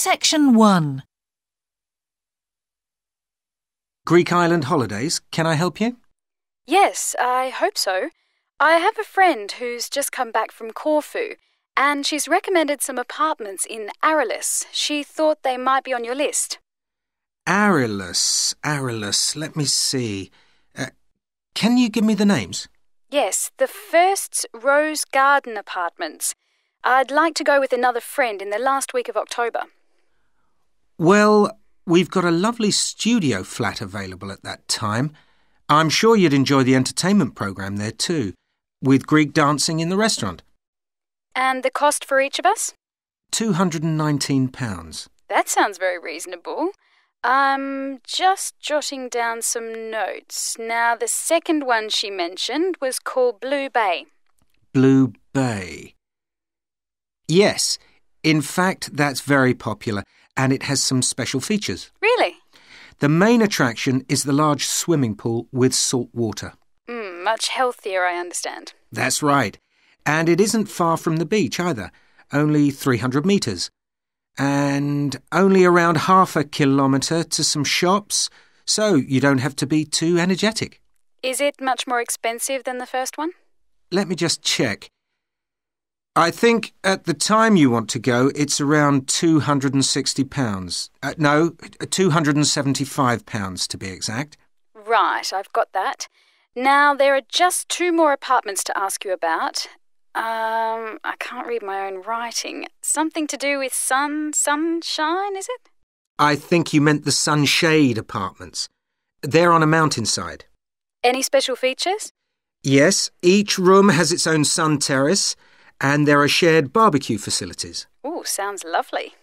Section 1. Greek island holidays, can I help you? Yes, I hope so. I have a friend who's just come back from Corfu, and she's recommended some apartments in Arelis. She thought they might be on your list. Arelis, let me see. Can you give me the names? Yes, the first's Rose Garden Apartments. I'd like to go with another friend in the last week of October. Well, we've got a lovely studio flat available at that time. I'm sure you'd enjoy the entertainment programme there too, with Greek dancing in the restaurant. And the cost for each of us? £219. That sounds very reasonable. I'm just jotting down some notes. Now, the second one she mentioned was called Blue Bay. Blue Bay. Yes, in fact, that's very popular, and it has some special features. Really? The main attraction is the large swimming pool with salt water. Much healthier, I understand. That's right. And it isn't far from the beach either, only 300 metres. And only around half a kilometre to some shops, so you don't have to be too energetic. Is it much more expensive than the first one? Let me just check. I think at the time you want to go, it's around £260. No, £275 to be exact. Right, I've got that. Now, there are just 2 more apartments to ask you about. I can't read my own writing. Something to do with sunshine, is it? I think you meant the Sunshade Apartments. They're on a mountainside. Any special features? Yes, each room has its own sun terrace, and there are shared barbecue facilities. Ooh, sounds lovely.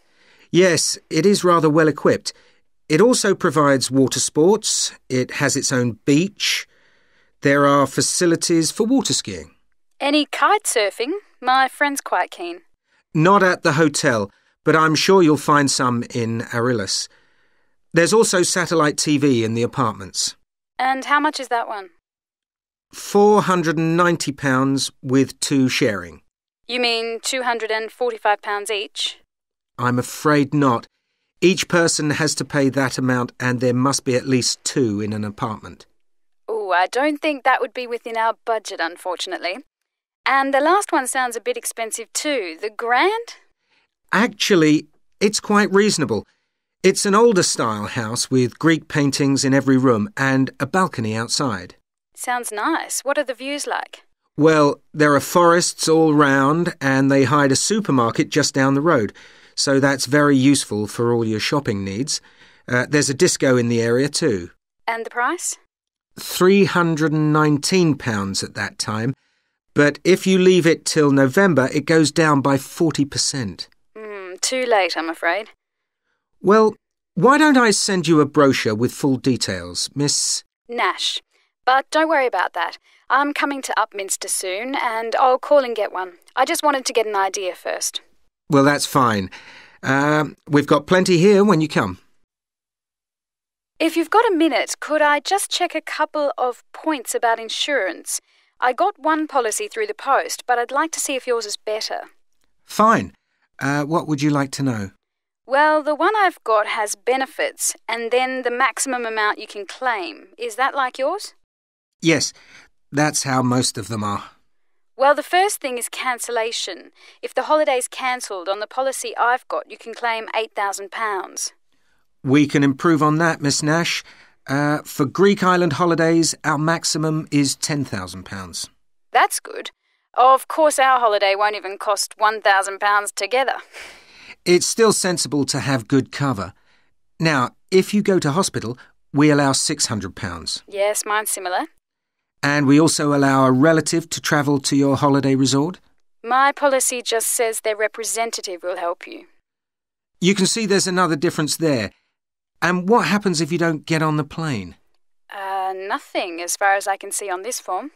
Yes, it is rather well equipped. It also provides water sports. It has its own beach. There are facilities for water skiing. Any kite surfing? My friend's quite keen. Not at the hotel, but I'm sure you'll find some in Arelis. There's also satellite TV in the apartments. And how much is that one? £490 with 2 sharing. You mean £245 each? I'm afraid not. Each person has to pay that amount, and there must be at least 2 in an apartment. Oh, I don't think that would be within our budget, unfortunately. And the last one sounds a bit expensive too. The Grand? Actually, it's quite reasonable. It's an older style house with Greek paintings in every room and a balcony outside. Sounds nice. What are the views like? Well, there are forests all round, and they hide a supermarket just down the road, so that's very useful for all your shopping needs. There's a disco in the area too. And the price? £319 at that time, but if you leave it till November, it goes down by 40%. Too late, I'm afraid. Well, why don't I send you a brochure with full details, Miss... Nash. But don't worry about that. I'm coming to Upminster soon, and I'll call and get one. I just wanted to get an idea first. Well, that's fine. We've got plenty here when you come. If you've got a minute, could I just check a couple of points about insurance? I got one policy through the post, but I'd like to see if yours is better. Fine. What would you like to know? Well, the one I've got has benefits, and then the maximum amount you can claim. Is that like yours? Yes, that's how most of them are. Well, the first thing is cancellation. If the holiday's cancelled on the policy I've got, you can claim £8,000. We can improve on that, Miss Nash. For Greek island holidays, our maximum is £10,000. That's good. Of course, our holiday won't even cost £1,000 together. It's still sensible to have good cover. Now, if you go to hospital, we allow £600. Yes, mine's similar. And we also allow a relative to travel to your holiday resort? My policy just says their representative will help you. You can see there's another difference there. And what happens if you don't get on the plane? Nothing, as far as I can see on this form.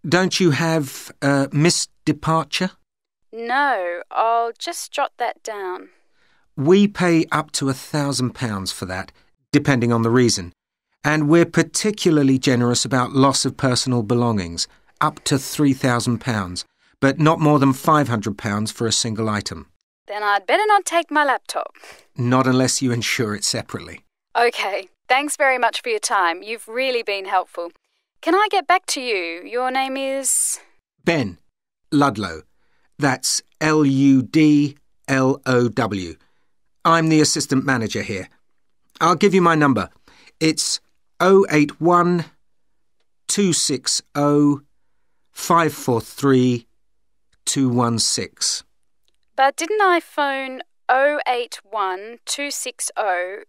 Don't you have missed departure? No, I'll just jot that down. We pay up to £1,000 for that, depending on the reason. And we're particularly generous about loss of personal belongings, up to £3,000, but not more than £500 for a single item. Then I'd better not take my laptop. Not unless you insure it separately. OK, thanks very much for your time. You've really been helpful. Can I get back to you? Your name is... Ben Ludlow. That's Ludlow. I'm the assistant manager here. I'll give you my number. It's 081 260 543 216. But didn't I phone 081 260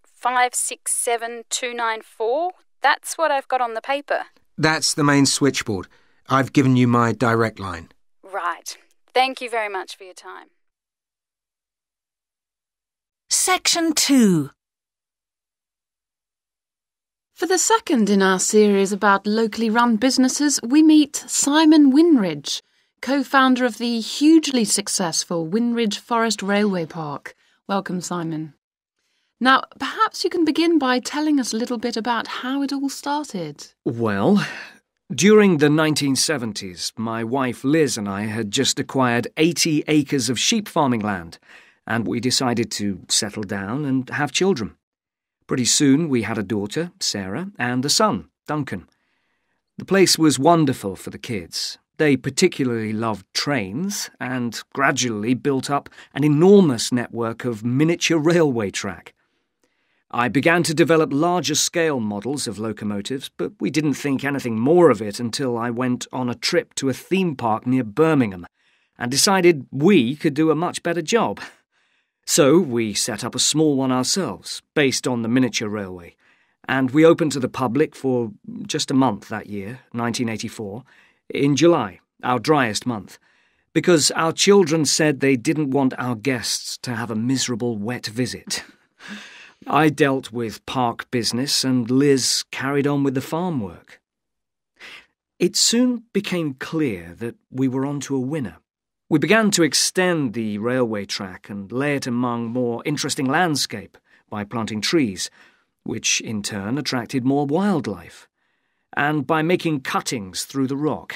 567 294? That's what I've got on the paper. That's the main switchboard. I've given you my direct line. Right. Thank you very much for your time. Section 2. For the second in our series about locally run businesses, we meet Simon Winridge, co-founder of the hugely successful Winridge Forest Railway Park. Welcome, Simon. Now, perhaps you can begin by telling us a little bit about how it all started. Well, during the 1970s, my wife Liz and I had just acquired 80 acres of sheep farming land, and we decided to settle down and have children. Pretty soon we had a daughter, Sarah, and a son, Duncan. The place was wonderful for the kids. They particularly loved trains and gradually built up an enormous network of miniature railway track. I began to develop larger-scale models of locomotives, but we didn't think anything more of it until I went on a trip to a theme park near Birmingham and decided we could do a much better job. So we set up a small one ourselves, based on the miniature railway, and we opened to the public for just a month that year, 1984, in July, our driest month, because our children said they didn't want our guests to have a miserable wet visit. I dealt with park business and Liz carried on with the farm work. It soon became clear that we were onto a winner. We began to extend the railway track and lay it among more interesting landscape by planting trees, which in turn attracted more wildlife, and by making cuttings through the rock.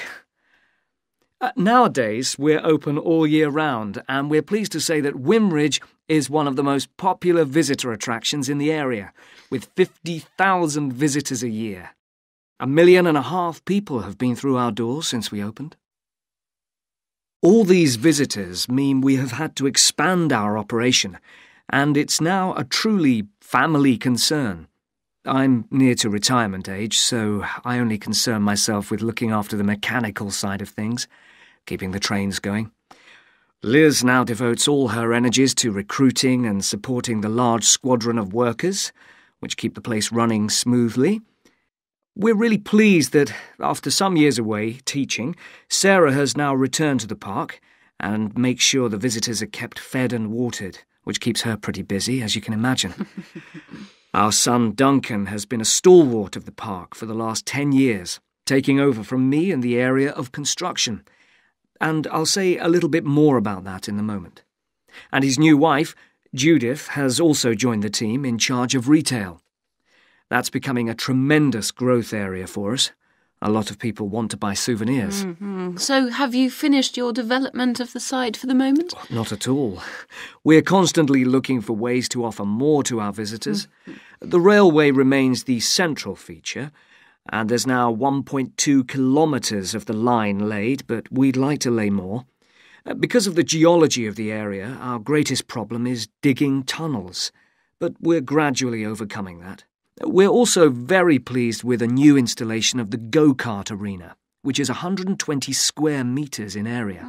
Nowadays, we're open all year round, and we're pleased to say that Winridge is one of the most popular visitor attractions in the area, with 50,000 visitors a year. 1.5 million people have been through our doors since we opened. All these visitors mean we have had to expand our operation, and it's now a truly family concern. I'm near to retirement age, so I only concern myself with looking after the mechanical side of things, keeping the trains going. Liz now devotes all her energies to recruiting and supporting the large squadron of workers, which keep the place running smoothly. We're really pleased that, after some years away teaching, Sarah has now returned to the park and makes sure the visitors are kept fed and watered, which keeps her pretty busy, as you can imagine. Our son Duncan has been a stalwart of the park for the last 10 years, taking over from me in the area of construction. And I'll say a little bit more about that in a moment. And his new wife, Judith, has also joined the team in charge of retail. That's becoming a tremendous growth area for us. A lot of people want to buy souvenirs. Mm-hmm. So have you finished your development of the site for the moment? Not at all. We're constantly looking for ways to offer more to our visitors. The railway remains the central feature, and there's now 1.2 kilometres of the line laid, but we'd like to lay more. Because of the geology of the area, our greatest problem is digging tunnels, but we're gradually overcoming that. We're also very pleased with a new installation of the go-kart arena, which is 120 square metres in area.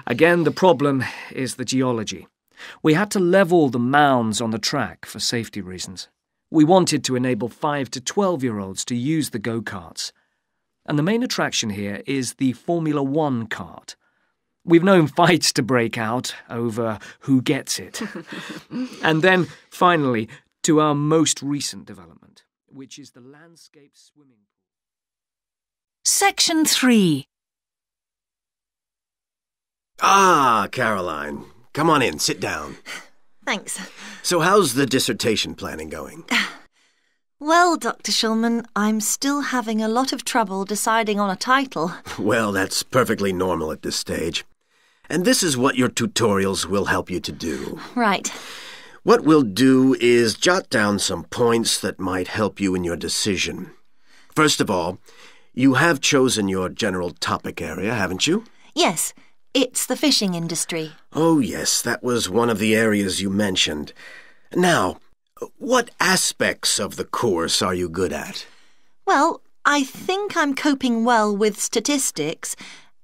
Again, the problem is the geology. We had to level the mounds on the track for safety reasons. We wanted to enable 5 to 12-year-olds to use the go-karts. And the main attraction here is the Formula One kart. We've known fights to break out over who gets it. And then, finally, to our most recent development, which is the landscape swimming pool. Section 3. Ah, Caroline. Come on in, sit down. Thanks. So how's the dissertation planning going? Well, Dr. Shulman, I'm still having a lot of trouble deciding on a title. Well, that's perfectly normal at this stage. And this is what your tutorials will help you to do. Right. What we'll do is jot down some points that might help you in your decision. First of all, you have chosen your general topic area, haven't you? Yes, it's the fishing industry. Oh, yes, that was one of the areas you mentioned. Now, what aspects of the course are you good at? Well, I think I'm coping well with statistics,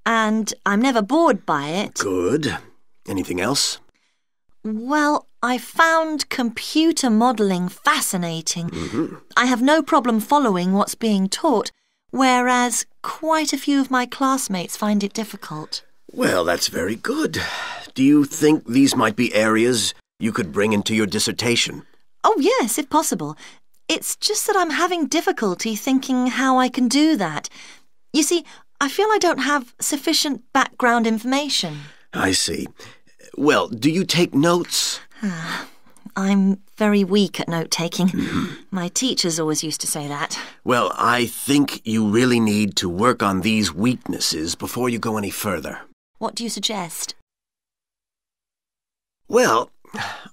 and I'm never bored by it. Good. Anything else? Well, I found computer modelling fascinating. I have no problem following what's being taught, whereas quite a few of my classmates find it difficult. Well, that's very good. Do you think these might be areas you could bring into your dissertation? Oh, yes, if possible. It's just that I'm having difficulty thinking how I can do that. You see, I feel I don't have sufficient background information. I see. Well, do you take notes? I'm very weak at note-taking. My teachers always used to say that. Well, I think you really need to work on these weaknesses before you go any further. What do you suggest? Well,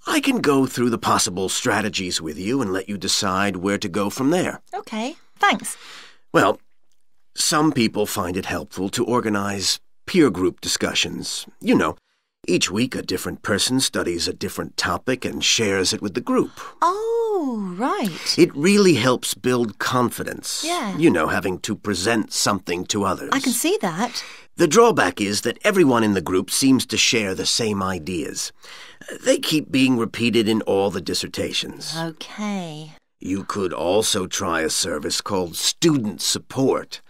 I can go through the possible strategies with you and let you decide where to go from there. Okay, thanks. Well, some people find it helpful to organize peer group discussions. You know, each week a different person studies a different topic and shares it with the group. Oh, right. It really helps build confidence. Yeah. You know, having to present something to others. I can see that. The drawback is that everyone in the group seems to share the same ideas. They keep being repeated in all the dissertations. Okay. You could also try a service called Student Support.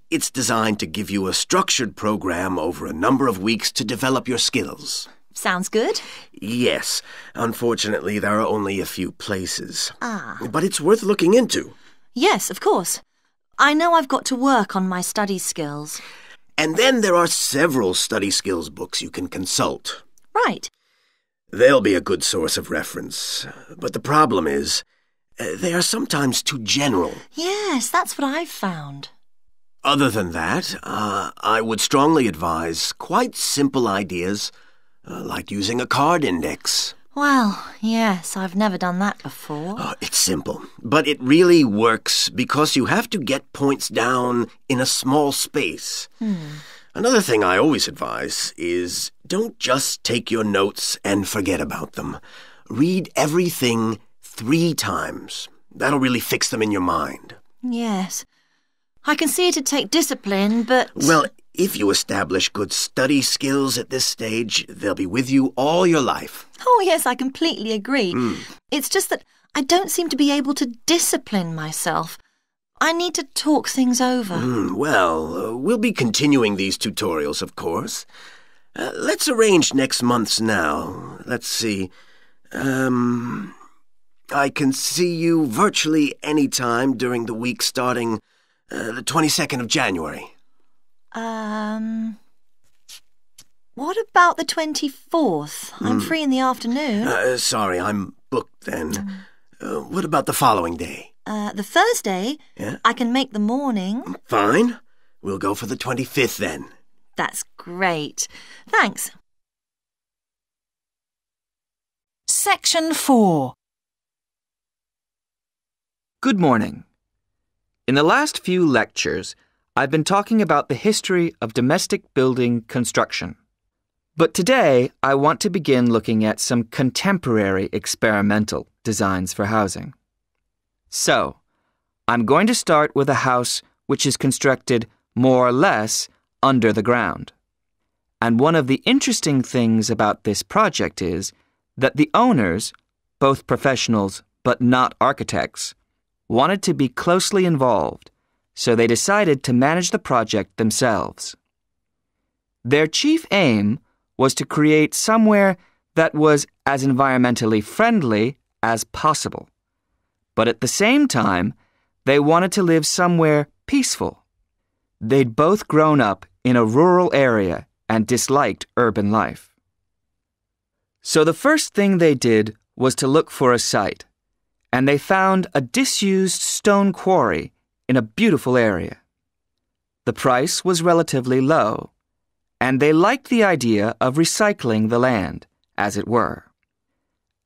It's designed to give you a structured program over a number of weeks to develop your skills. Sounds good. Yes. Unfortunately, there are only a few places. But it's worth looking into. Yes, of course. I know I've got to work on my study skills. And then there are several study skills books you can consult. Right. They'll be a good source of reference. But the problem is, they are sometimes too general. Yes, that's what I've found. Other than that, I would strongly advise quite simple ideas, like using a card index. Well, yes, I've never done that before. It's simple, but it really works because you have to get points down in a small space. Another thing I always advise is don't just take your notes and forget about them. Read everything 3 times. That'll really fix them in your mind. Yes. I can see it'd take discipline, but... Well, if you establish good study skills at this stage, they'll be with you all your life. Oh, yes, I completely agree. It's just that I don't seem to be able to discipline myself. I need to talk things over. We'll be continuing these tutorials, of course. Let's arrange next month's now. Let's see. I can see you virtually any time during the week starting the 22nd of January. What about the 24th? I'm free in the afternoon. Sorry, I'm booked then. What about the following day? The Thursday? Yeah? I can make the morning. Fine. We'll go for the 25th then. That's great. Thanks. Section 4. Good morning. In the last few lectures, I've been talking about the history of domestic building construction. But today, I want to begin looking at some contemporary experimental designs for housing. So, I'm going to start with a house which is constructed more or less under the ground. And one of the interesting things about this project is that the owners, both professionals but not architects, wanted to be closely involved, so they decided to manage the project themselves. Their chief aim was to create somewhere that was as environmentally friendly as possible. But at the same time, they wanted to live somewhere peaceful. They'd both grown up in a rural area and disliked urban life. So the first thing they did was to look for a site, and they found a disused stone quarry in a beautiful area. The price was relatively low, and they liked the idea of recycling the land, as it were.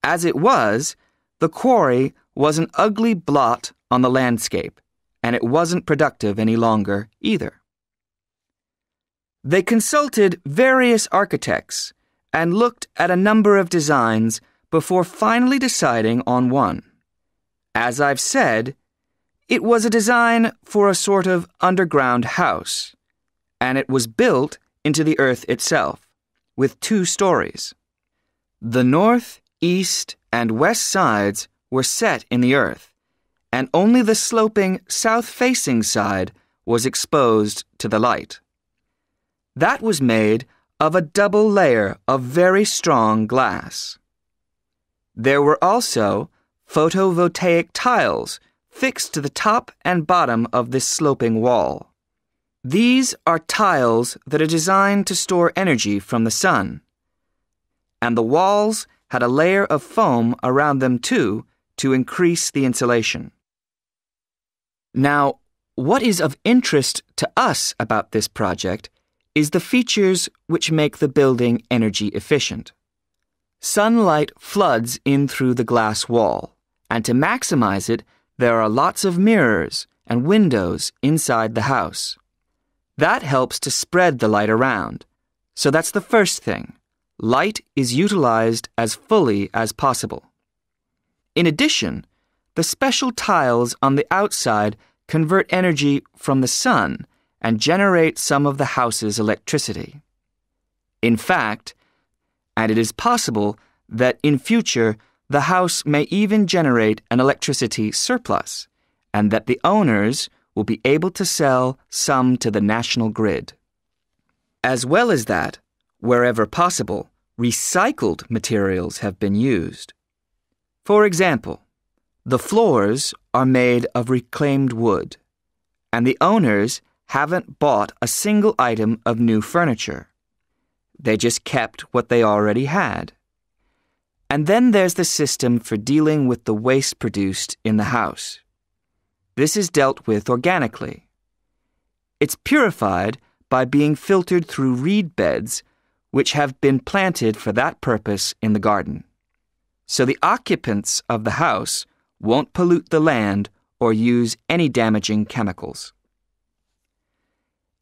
As it was, the quarry was an ugly blot on the landscape, and it wasn't productive any longer either. They consulted various architects and looked at a number of designs before finally deciding on one. As I've said, it was a design for a sort of underground house, and it was built into the earth itself, with 2 stories. The north, east, and west sides were set in the earth, and only the sloping south-facing side was exposed to the light. That was made of a double layer of very strong glass. There were also photovoltaic tiles fixed to the top and bottom of this sloping wall. These are tiles that are designed to store energy from the sun, and the walls had a layer of foam around them too to increase the insulation. Now, what is of interest to us about this project is the features which make the building energy efficient. Sunlight floods in through the glass wall, and to maximize it, there are lots of mirrors and windows inside the house. That helps to spread the light around. So that's the first thing. Light is utilized as fully as possible. In addition, the special tiles on the outside convert energy from the sun and generate some of the house's electricity. In fact, and it is possible that in future the house may even generate an electricity surplus, and that the owners will be able to sell some to the national grid. As well as that, wherever possible, recycled materials have been used. For example, the floors are made of reclaimed wood, and the owners haven't bought a single item of new furniture. They just kept what they already had. And then there's the system for dealing with the waste produced in the house. This is dealt with organically. It's purified by being filtered through reed beds which have been planted for that purpose in the garden. So the occupants of the house won't pollute the land or use any damaging chemicals.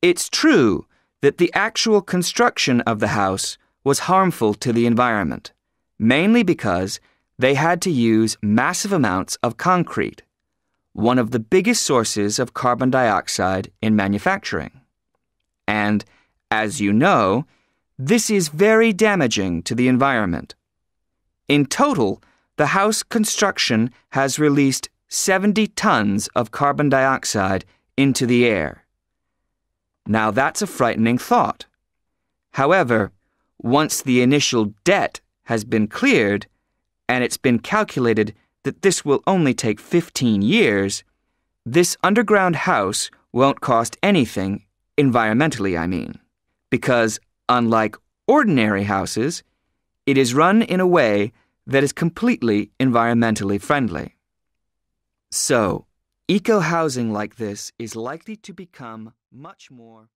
It's true that the actual construction of the house was harmful to the environment, mainly because they had to use massive amounts of concrete, one of the biggest sources of carbon dioxide in manufacturing. And, as you know, this is very damaging to the environment. In total, the house construction has released 70 tons of carbon dioxide into the air. Now that's a frightening thought. However, once the initial debt has been cleared, and it's been calculated that this will only take 15 years, this underground house won't cost anything, environmentally I mean, because unlike ordinary houses, it is run in a way that is completely environmentally friendly. So, eco-housing like this is likely to become much more